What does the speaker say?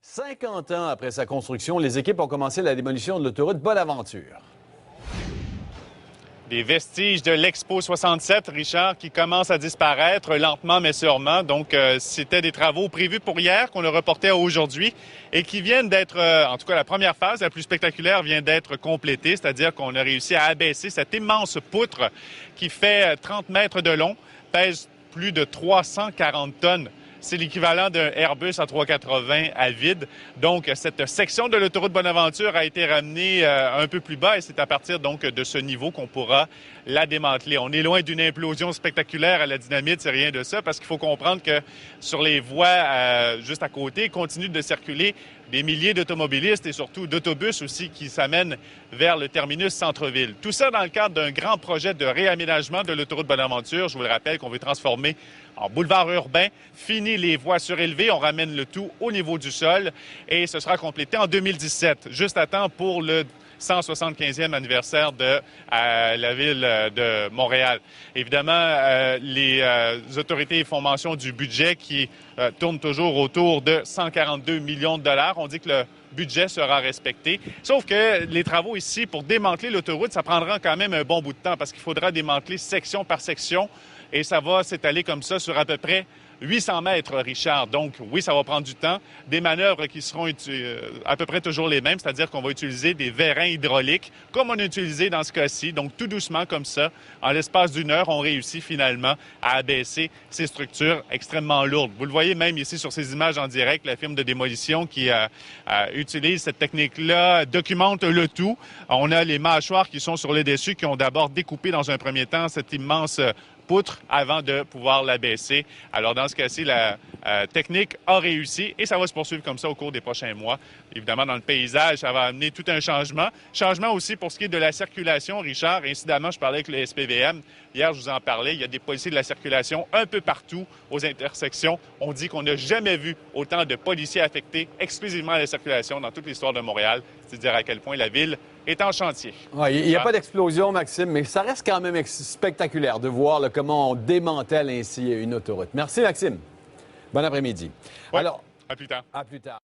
50 ans après sa construction, les équipes ont commencé la démolition de l'autoroute Bonaventure. Des vestiges de l'Expo 67, Richard, qui commencent à disparaître lentement mais sûrement. Donc, c'était des travaux prévus pour hier qu'on a reportés à aujourd'hui et qui viennent d'être, en tout cas la première phase, la plus spectaculaire, vient d'être complétée, c'est-à-dire qu'on a réussi à abaisser cette immense poutre qui fait 30 mètres de long, pèse plus de 340 tonnes. C'est l'équivalent d'un Airbus A380 à vide. Donc, cette section de l'autoroute Bonaventure a été ramenée un peu plus bas et c'est à partir donc de ce niveau qu'on pourra la démanteler. On est loin d'une implosion spectaculaire à la dynamite, c'est rien de ça, parce qu'il faut comprendre que sur les voies juste à côté, continuent de circuler des milliers d'automobilistes et surtout d'autobus aussi qui s'amènent vers le terminus centre-ville. Tout ça dans le cadre d'un grand projet de réaménagement de l'autoroute Bonaventure. Je vous le rappelle qu'on veut transformer en boulevard urbain, fini les voies surélevées, on ramène le tout au niveau du sol et ce sera complété en 2017, juste à temps pour le 175e anniversaire de la ville de Montréal. Évidemment, les autorités font mention du budget qui tourne toujours autour de 142 millions de dollars. On dit que le budget sera respecté. Sauf que les travaux ici, pour démanteler l'autoroute, ça prendra quand même un bon bout de temps parce qu'il faudra démanteler section par section et ça va s'étaler comme ça sur à peu près 800 mètres, Richard. Donc, oui, ça va prendre du temps. Des manœuvres qui seront à peu près toujours les mêmes, c'est-à-dire qu'on va utiliser des vérins hydrauliques, comme on a utilisé dans ce cas-ci. Donc, tout doucement, comme ça, en l'espace d'une heure, on réussit finalement à abaisser ces structures extrêmement lourdes. Vous le voyez même ici sur ces images en direct, la firme de démolition qui utilise cette technique-là documente le tout. On a les mâchoires qui sont sur les dessus, qui ont d'abord découpé dans un premier temps cette immense poutre avant de pouvoir l'abaisser. Alors, dans ce cas-ci, la technique a réussi et ça va se poursuivre comme ça au cours des prochains mois. Évidemment, dans le paysage, ça va amener tout un changement. Changement aussi pour ce qui est de la circulation, Richard. Incidemment, je parlais avec le SPVM. Hier, je vous en parlais. Il y a des policiers de la circulation un peu partout aux intersections. On dit qu'on n'a jamais vu autant de policiers affectés exclusivement à la circulation dans toute l'histoire de Montréal. C'est dire à quel point la ville est en chantier. Ouais, il n'y a pas d'explosion, Maxime, mais ça reste quand même spectaculaire de voir comment on démantèle ainsi une autoroute. Merci, Maxime. Bon après-midi. Ouais, alors, à plus tard. À plus tard.